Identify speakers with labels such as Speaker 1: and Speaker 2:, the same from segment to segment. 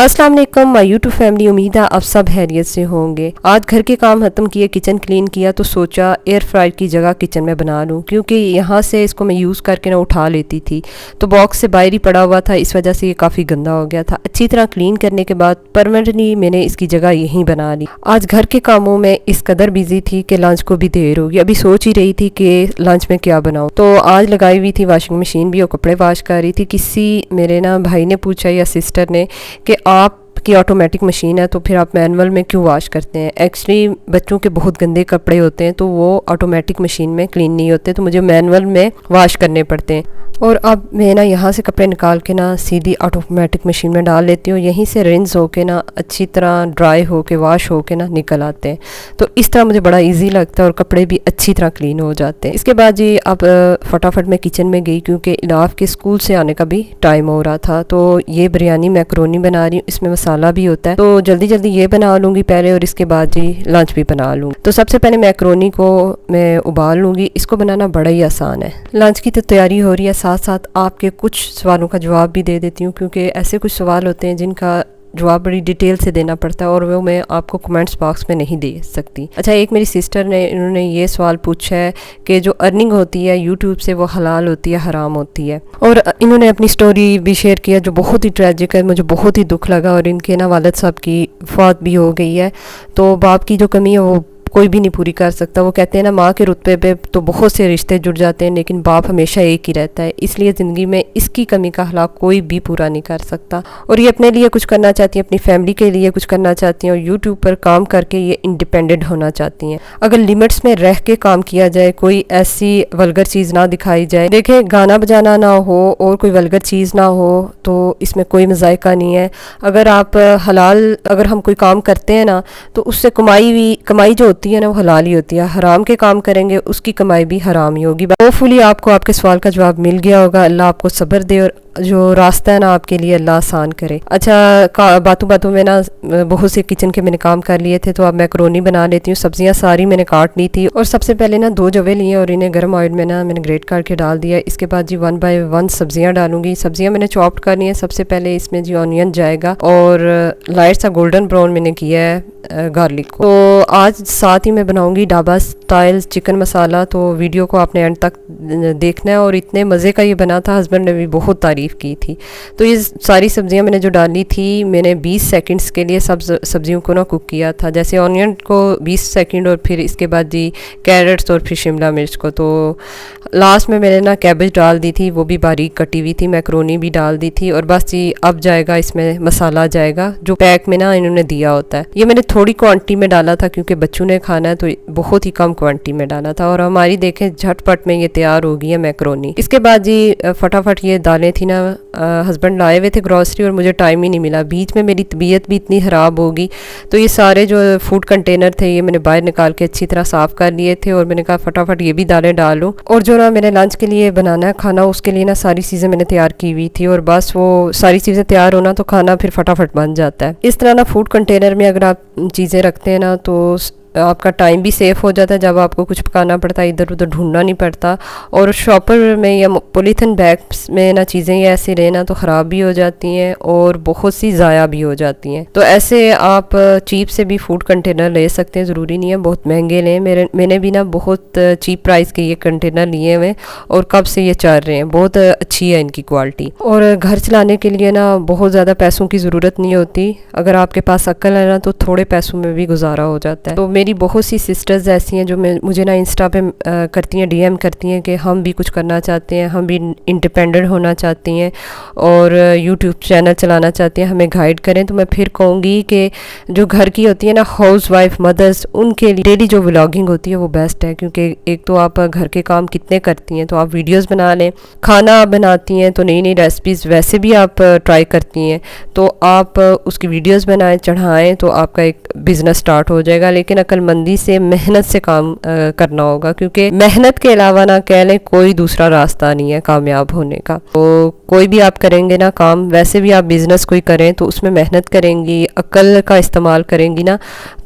Speaker 1: अस्सलाम वालेकुम my YouTube family. उम्मीद है आप सब खैरियत से होंगे। आज घर के काम खत्म किए, किचन क्लीन किया तो सोचा एयर फ्रायर की जगह किचन में बना लूँ, क्योंकि यहाँ से इसको मैं यूज़ करके ना उठा लेती थी तो बॉक्स से बाहर ही पड़ा हुआ था, इस वजह से ये काफ़ी गंदा हो गया था। अच्छी तरह क्लीन करने के बाद परमानेंटली मैंने इसकी जगह यहीं बना ली। आज घर के कामों में इस कदर बिजी थी कि लंच को भी देर होगी। अभी सोच ही रही थी कि लंच में क्या बनाऊँ, तो आज लगाई हुई थी वॉशिंग मशीन भी और कपड़े वॉश कर रही थी। किसी मेरे ना भाई ने पूछा या सिस्टर ने कि आप की ऑटोमेटिक मशीन है तो फिर आप मैनुअल में क्यों वॉश करते हैं। एक्चुअली बच्चों के बहुत गंदे कपड़े होते हैं तो वो ऑटोमेटिक मशीन में क्लीन नहीं होते, तो मुझे मैनुअल में वॉश करने पड़ते हैं। और अब मैं ना यहाँ से कपड़े निकाल के ना सीधी ऑटोमेटिक मशीन में डाल लेती हूँ। यहीं से रिंस होके ना अच्छी तरह ड्राई होके वॉश होके ना निकल आते हैं, तो इस तरह मुझे बड़ा इजी लगता है और कपड़े भी अच्छी तरह क्लीन हो जाते हैं। इसके बाद जी अब फटाफट मैं किचन में गई, क्योंकि इलाफ के स्कूल से आने का भी टाइम हो रहा था। तो ये बिरयानी मैकरोनी बना रही हूँ, इसमें मसाला भी होता है, तो जल्दी जल्दी ये बना लूँगी पहले और इसके बाद जी लंच भी बना लूँगी। तो सबसे पहले मैकरोनी को मैं उबाल लूँगी। इसको बनाना बड़ा ही आसान है। लंच की तो तैयारी हो रही है, साथ साथ आपके कुछ सवालों का जवाब भी दे देती हूँ, क्योंकि ऐसे कुछ सवाल होते हैं जिनका जवाब बड़ी डिटेल से देना पड़ता है और वो मैं आपको कमेंट्स बॉक्स में नहीं दे सकती। अच्छा, एक मेरी सिस्टर ने इन्होंने ये सवाल पूछा है कि जो अर्निंग होती है यूट्यूब से वो हलाल होती है हराम होती है, और इन्होंने अपनी स्टोरी भी शेयर किया जो बहुत ही ट्रेजिक है। मुझे बहुत ही दुख लगा। और इनके ना वालिद साहब की फौत भी हो गई है, तो बाप की जो कमी है वो कोई भी नहीं पूरी कर सकता। वो कहते हैं ना, माँ के रुतबे पे तो बहुत से रिश्ते जुड़ जाते हैं लेकिन बाप हमेशा एक ही रहता है, इसलिए ज़िंदगी में इसकी कमी का हलाक कोई भी पूरा नहीं कर सकता। और ये अपने लिए कुछ करना चाहती हैं, अपनी फैमिली के लिए कुछ करना चाहती हैं और यूट्यूब पर काम करके ये इंडिपेंडेंट होना चाहती हैं। अगर लिमिट्स में रह के काम किया जाए, कोई ऐसी वल्गर चीज़ ना दिखाई जाए, देखें गाना बजाना ना हो और कोई वल्गर चीज़ ना हो तो इसमें कोई मज़ायका नहीं है। अगर आप हलाल अगर हम कोई काम करते हैं ना तो उससे कमाई जो होती है ना वो हलाल ही होती है। हराम के काम करेंगे उसकी कमाई भी हराम ही होगी। होपफुली आपको आपके सवाल का जवाब मिल गया होगा। अल्लाह आपको सब्र दे और जो रास्ता है ना आपके लिए अल्लाह आसान करे। अच्छा, बातों बातों में ना बहुत से किचन के मैंने काम कर लिए थे, तो अब मैकरोनी बना लेती हूँ। सब्जियाँ सारी मैंने काट ली थी और सबसे पहले ना 2 जवे लिए और इन्हें गर्म ऑयल में ना मैंने ग्रेट करके डाल दिया। इसके बाद जी 1 बाय 1 सब्जियाँ डालूंगी। सब्जियाँ मैंने चॉप्ड कर ली हैं। सबसे पहले इसमें जी ऑनियन जाएगा और लाइट सा गोल्डन ब्राउन मैंने किया है गार्लिक को। तो आज साथ ही मैं बनाऊंगी ढाबा स्टाइल चिकन मसाला, तो वीडियो को आपने एंड तक देखना है। और इतने मज़े का ये बना था, हस्बैंड ने भी बहुत तारीफ़ की थी। तो ये सारी सब्जियां मैंने जो डाली थी, मैंने 20 सेकंड्स के लिए सब सब्जियों को ना कुक किया था। जैसे ऑनियन को 20 सेकंड और फिर इसके बाद जी कैरेट्स और फिर शिमला मिर्च को। तो लास्ट में मैंने ना कैबेज डाल दी थी, वो भी बारीक कटी हुई थी। मैकरोनी भी डाल दी थी और बस जी अब जाएगा इसमें मसाला जाएगा जो पैक में ना इन्होंने दिया होता है। ये मैंने थोड़ी क्वांटिटी में डाला था क्योंकि बच्चों ने खाना है, तो बहुत ही कम क्वांटिटी में डाला था। और हमारी देखें झटपट में ये तैयार हो गई है मैकरोनी। इसके बाद जी फटाफट ये दालें थी ना, हस्बैंड लाए हुए थे ग्रॉसरी और मुझे टाइम ही नहीं मिला। बीच में मेरी तबीयत भी इतनी ख़राब होगी, तो ये सारे जो फूड कंटेनर थे ये मैंने बाहर निकाल के अच्छी तरह साफ़ कर लिए थे और मैंने कहा फटाफट ये भी दालें डालूँ। और जो ना मैंने लंच के लिए बनाना है खाना, उसके लिए ना सारी चीज़ें मैंने तैयार की हुई थी और बस वो सारी चीज़ें तैयार होना तो खाना फिर फटाफट बन जाता है। इस तरह ना फूड कंटेनर में अगर आप चीज़ें रखते हैं ना तो आपका टाइम भी सेफ़ हो जाता है। जब आपको कुछ पकाना पड़ता है इधर उधर ढूंढना नहीं पड़ता। और शॉपर में या पॉलीथिन बैग्स में ना चीज़ें ये ऐसे लेना तो ख़राब भी हो जाती हैं और बहुत सी ज़ाया भी हो जाती हैं। तो ऐसे आप चीप से भी फूड कंटेनर ले सकते हैं, ज़रूरी नहीं है बहुत महंगे लें। मैंने भी ना बहुत चीप प्राइस के ये कंटेनर लिए हुए और कब से ये चल रहे हैं, बहुत अच्छी है इनकी क्वालिटी। और घर चलाने के लिए ना बहुत ज़्यादा पैसों की ज़रूरत नहीं होती। अगर आपके पास अक्ल है ना तो थोड़े पैसों में भी गुजारा हो जाता है। तो मेरी बहुत सी सिस्टर्स ऐसी हैं जो मुझे ना इंस्टा पे करती हैं, डीएम करती हैं कि हम भी कुछ करना चाहते हैं, हम भी इंडिपेंडेंट होना चाहती हैं और यूट्यूब चैनल चलाना चाहती हैं, हमें गाइड करें। तो मैं फिर कहूँगी कि जो घर की होती है ना हाउस वाइफ मदर्स, उनके लिए डेली जो व्लॉगिंग होती है वो बेस्ट है, क्योंकि एक तो आप घर के काम कितने करती हैं, तो आप वीडियोज़ बना लें। खाना आप बनाती हैं तो नई नई रेसिपीज़ वैसे भी आप ट्राई करती हैं, तो आप उसकी वीडियोज़ बनाएँ चढ़ाएँ तो आपका एक बिज़नेस स्टार्ट हो जाएगा। लेकिन अक्लमंदी से मेहनत से काम करना होगा, क्योंकि मेहनत के अलावा ना कह लें कोई दूसरा रास्ता नहीं है कामयाब होने का। तो कोई भी आप करेंगे ना काम, वैसे भी आप बिज़नेस कोई करें तो उसमें मेहनत करेंगी, अक्ल का इस्तेमाल करेंगी ना,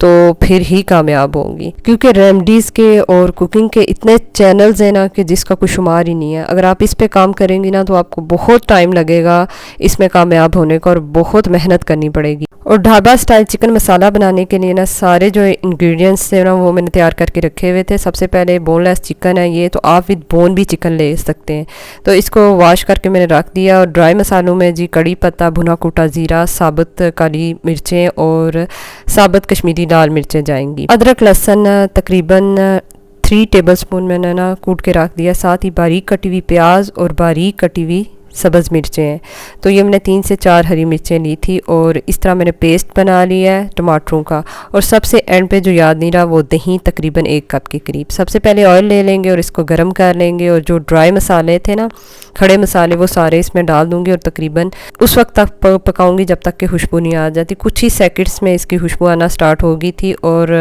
Speaker 1: तो फिर ही कामयाब होंगी। क्योंकि रेमडीज़ के और कुकिंग के इतने चैनल्स हैं ना कि जिसका कोई शुमार ही नहीं है। अगर आप इस पे काम करेंगी ना तो आपको बहुत टाइम लगेगा इसमें कामयाब होने का और बहुत मेहनत करनी पड़ेगी। और ढाबा स्टाइल चिकन मसाला बनाने के लिए ना सारे जो इंग्रेडिएंट्स थे ना वो मैंने तैयार करके रखे हुए थे। सबसे पहले बोनलेस चिकन है ये, तो आप विद बोन भी चिकन ले सकते हैं। तो इसको वॉश करके मैंने रख दिया। और ड्राई मसालों में जी कड़ी पत्ता, भुना कूटा ज़ीरा, साबुत काली मिर्चें और साबुत कश्मीरी लाल मिर्चें जाएंगी। अदरक लहसुन तकरीबन 3 टेबलस्पून मैंने ना कूट के रख दिया। साथ ही बारीक कटी हुई प्याज और बारीक कटी हुई सब्ज़ मिर्चें हैं। तो ये मैंने 3 से 4 हरी मिर्चें ली थी और इस तरह मैंने पेस्ट बना लिया है टमाटरों का। और सबसे एंड पे जो याद नहीं रहा वो दही तकरीबन 1 कप के करीब। सबसे पहले ऑयल ले लेंगे और इसको गर्म कर लेंगे और जो ड्राई मसाले थे ना, खड़े मसाले, वो सारे इसमें डाल दूंगी और तकरीबन उस वक्त तक पकाऊंगी जब तक कि खुशबू नहीं आ जाती। कुछ ही सेकंड्स में इसकी खुशबू आना स्टार्ट होगी थी और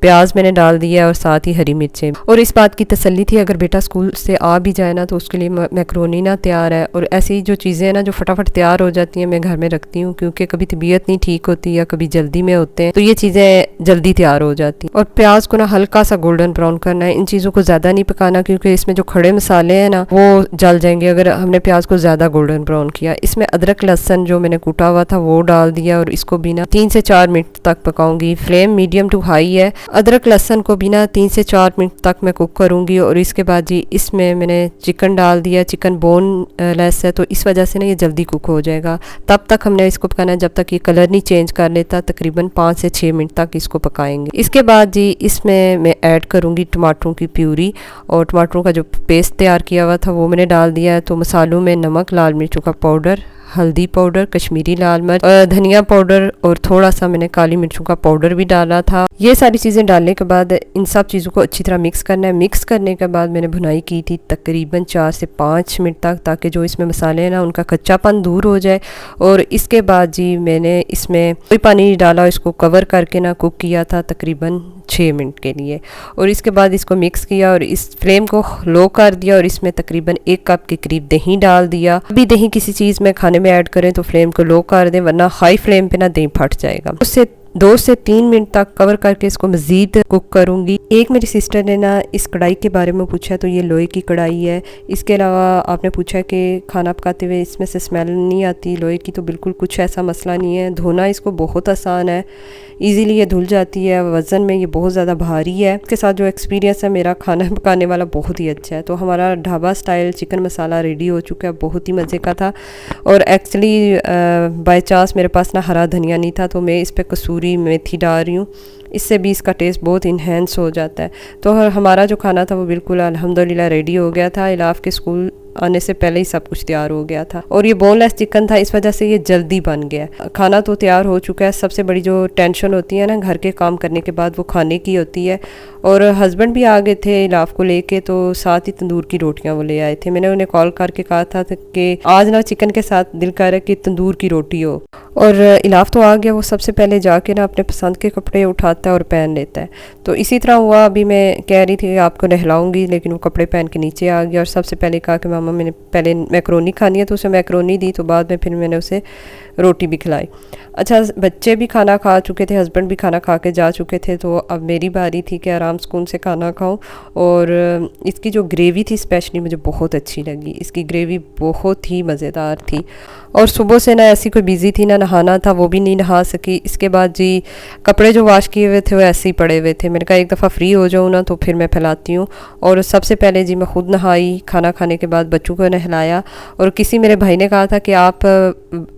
Speaker 1: प्याज मैंने डाल दिया और साथ ही हरी मिर्चें। और इस बात की तसल्ली थी अगर बेटा स्कूल से आ भी जाए ना तो उसके लिए मैक्रोनी ना तैयार है। और ऐसी जो चीज़ें हैं ना जो फटाफट तैयार हो जाती हैं मैं घर में रखती हूँ, क्योंकि कभी तबीयत नहीं ठीक होती या कभी जल्दी में होते हैं तो ये चीज़ें जल्दी तैयार हो जाती हैं। और प्याज को ना हल्का सा गोल्डन ब्राउन करना है। इन चीज़ों को ज़्यादा नहीं पकाना क्योंकि इसमें जो खड़े मसाले हैं ना वो जल जाएंगे अगर हमने प्याज को ज़्यादा गोल्डन ब्राउन किया। इसमें अदरक लहसन जो मैंने कूटा हुआ था वो डाल दिया और इसको भी ना 3 से 4 मिनट तक पकाऊंगी। फ्लेम मीडियम टू हाई है। अदरक लहसन को भी ना 3 से 4 मिनट तक मैं कुक करूंगी। और इसके बाद जी इसमें मैंने चिकन डाल दिया। चिकन बोन लेस है तो इस वजह से ना ये जल्दी कुक हो जाएगा। तब तक हमने इसको पकाना है जब तक ये कलर नहीं चेंज कर लेता। तकरीबन 5 से 6 मिनट तक इसको पकाएंगे। इसके बाद जी इसमें मैं ऐड करूंगी टमाटरों की प्यूरी और टमाटरों का जो पेस्ट तैयार किया हुआ था वो मैंने डाल दिया है। तो मसालों में नमक, लाल मिर्चों का पाउडर, हल्दी पाउडर, कश्मीरी लाल मिर्च, धनिया पाउडर और थोड़ा सा मैंने काली मिर्चों का पाउडर भी डाला था। ये सारी चीज़ें डालने के बाद इन सब चीज़ों को अच्छी तरह मिक्स करना है। मिक्स करने के बाद मैंने भुनाई की थी तकरीबन 4 से 5 मिनट तक, ताकि जो इसमें मसाले हैं ना उनका कच्चापन दूर हो जाए। और इसके बाद जी मैंने इसमें कोई पानी नहीं डाला, इसको कवर करके ना कुक किया था तकरीबन 6 मिनट के लिए। और इसके बाद इसको मिक्स किया और इस फ्लेम को लो कर दिया और इसमें तकरीबन 1 कप के करीब दही डाल दिया। अभी दही किसी चीज़ में खाने में ऐड करें तो फ्लेम को लो कर दें, वरना हाई फ्लेम पे ना दही फट जाएगा। उससे 2 से 3 मिनट तक कवर करके इसको मज़ीद कुक करूँगी। एक मेरी सिस्टर ने ना इस कढ़ाई के बारे में पूछा, तो ये लोहे की कढ़ाई है। इसके अलावा आपने पूछा कि खाना पकाते हुए इसमें से स्मेल नहीं आती लोहे की, तो बिल्कुल कुछ ऐसा मसला नहीं है। धोना इसको बहुत आसान है, इजीली ये धुल जाती है। वज़न में ये बहुत ज़्यादा भारी है। इसके साथ जो एक्सपीरियंस है मेरा खाना पकाने वाला बहुत ही अच्छा है। तो हमारा ढाबा स्टाइल चिकन मसाला रेडी हो चुका है, बहुत ही मज़े का था। और एक्चुअली बाय चांस मेरे पास ना हरा धनिया नहीं था, तो मैं इस पर कसूरी मेथी डाल रही हूँ। इससे भी इसका टेस्ट बहुत इन्हेंस हो जाता है। तो हमारा जो खाना था वो बिल्कुल अल्हम्दुलिल्लाह रेडी हो गया था। इलाफ के स्कूल आने से पहले ही सब कुछ तैयार हो गया था। और ये बोनलेस चिकन था, इस वजह से ये जल्दी बन गया। खाना तो तैयार हो चुका है। सबसे बड़ी जो टेंशन होती है ना घर के काम करने के बाद, वो खाने की होती है। और हस्बैंड भी आ गए थे इलाफ को लेके, तो साथ ही तंदूर की रोटियां वो ले आए थे। मैंने उन्हें कॉल करके कहा था कि आज ना चिकन के साथ दिल कर रहा है कि तंदूर की रोटी हो। और इलाफ तो आ गया। वो सबसे पहले जाके ना अपने पसंद के कपड़े उठाता है और पहन लेता है। तो इसी तरह हुआ। अभी मैं कह रही थी आपको नहलाऊंगी, लेकिन वो कपड़े पहन के नीचे आ गया। और सबसे पहले कहा कि मामा मैंने पहले मैक्रोनी खानी है, तो उसे मैक्रोनी दी। तो बाद में फिर मैंने उसे रोटी भी खिलाई। अच्छा, बच्चे भी खाना खा चुके थे, हस्बैंड भी खाना खा के जा चुके थे। तो अब मेरी बारी थी कि आराम सुकून से खाना खाऊं। और इसकी जो ग्रेवी थी स्पेशली मुझे बहुत अच्छी लगी। इसकी ग्रेवी बहुत ही मज़ेदार थी। और सुबह से ना ऐसी कोई बिज़ी थी, ना नहाना था, वो भी नहीं नहा सकी। इसके बाद जी कपड़े जो वॉश किए हुए थे वो ऐसे ही पड़े हुए थे। मैंने कहा एक दफ़ा फ्री हो जाऊँ ना तो फिर मैं फैलाती हूँ। और सबसे पहले जी मैं खुद नहाई, खाना खाने के बाद बच्चों को नहलाया। और किसी मेरे भाई ने कहा था कि आप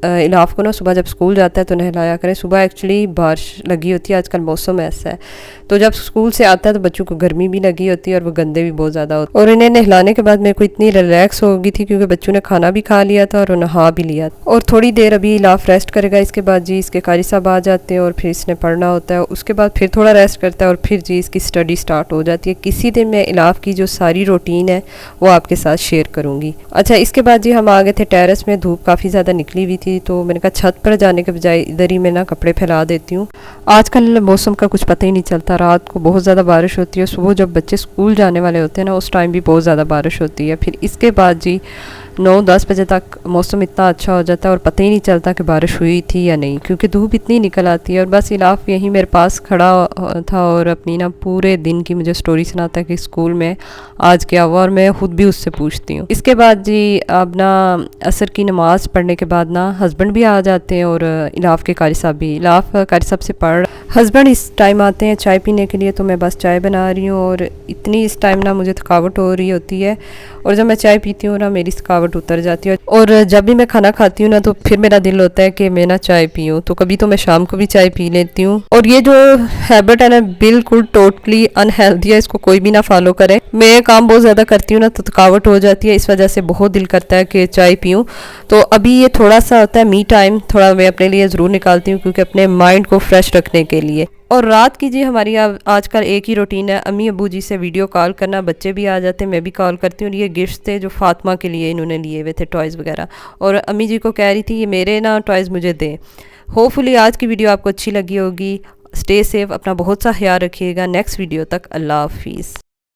Speaker 1: इलाफ को ना सुबह जब स्कूल जाता है तो नहलाया करें। सुबह एक्चुअली बारिश लगी होती है, आजकल मौसम ऐसा है, तो जब स्कूल से आता है तो बच्चों को गर्मी भी लगी होती है और वो गंदे भी बहुत ज़्यादा होते। और इन्हें नहलाने के बाद मेरे को इतनी रिलैक्स हो गई थी क्योंकि बच्चों ने खाना भी खा लिया था और नहा भी लिया। और थोड़ी देर अभी इलाफ रेस्ट करेगा। इसके बाद जी इसके कारी साहब आ जाते हैं और फिर इसने पढ़ना होता है। उसके बाद फिर थोड़ा रेस्ट करता है और फिर जी इसकी स्टडी स्टार्ट हो जाती है। किसी दिन मैं इलाफ की जो सारी रूटीन है वो आपके साथ शेयर करूँगी। अच्छा, इसके बाद जी हम आ गए थे टेरेस में। धूप काफ़ी ज़्यादा निकली हुई थी, तो मैंने मैंने कहा छत पर जाने के बजाय इधर ही मैं ना कपड़े फैला देती हूँ। आजकल मौसम का कुछ पता ही नहीं चलता, रात को बहुत ज़्यादा बारिश होती है, सुबह जब बच्चे स्कूल जाने वाले होते हैं ना उस टाइम भी बहुत ज़्यादा बारिश होती है। फिर इसके बाद जी 9-10 बजे तक मौसम इतना अच्छा हो जाता है और पता ही नहीं चलता कि बारिश हुई थी या नहीं, क्योंकि धूप इतनी निकल आती है। और बस इलाफ यहीं मेरे पास खड़ा था और अपनी ना पूरे दिन की मुझे स्टोरी सुनाता है कि स्कूल में आज क्या हुआ, और मैं ख़ुद भी उससे पूछती हूँ। इसके बाद जी अब ना असर की नमाज़ पढ़ने के बाद ना हस्बैंड भी आ जाते हैं और इलाफ के कारी साहब भी। इलाफ कारी साहब से पढ़ हस्बैंड इस टाइम आते हैं चाय पीने के लिए, तो मैं बस चाय बना रही हूँ और इतनी इस टाइम ना मुझे थकावट हो रही होती है, और जब मैं चाय पीती हूँ ना मेरी थकावट उतर जाती है। और जब भी मैं खाना खाती हूँ ना तो फिर मेरा दिल होता है कि मैं ना चाय पीऊँ, तो कभी तो मैं शाम को भी चाय पी लेती हूँ। और ये जो हैबिट है ना बिल्कुल टोटली अनहेल्दी है, इसको कोई भी ना फॉलो करे। मैं काम बहुत ज़्यादा करती हूँ ना तो थकावट हो जाती है, इस वजह से बहुत दिल करता है कि चाय पीऊँ। तो अभी ये थोड़ा सा होता है मी टाइम, थोड़ा मैं अपने लिए ज़रूर निकालती हूँ क्योंकि अपने माइंड को फ्रेश रखने के लिए। और रात की जी हमारी आजकल एक ही रूटीन है, अम्मी अबू जी से वीडियो कॉल करना, बच्चे भी आ जाते हैं, मैं भी कॉल करती हूँ। ये गिफ्ट थे जो फातिमा के लिए इन्होंने लिए हुए थे, टॉयज़ वगैरह, और अम्मी जी को कह रही थी ये मेरे ना टॉयज़ मुझे दें। होपफुली आज की वीडियो आपको अच्छी लगी होगी। स्टे सेफ, अपना बहुत सा ख्याल रखिएगा। नेक्स्ट वीडियो तक अल्लाह हाफिज़।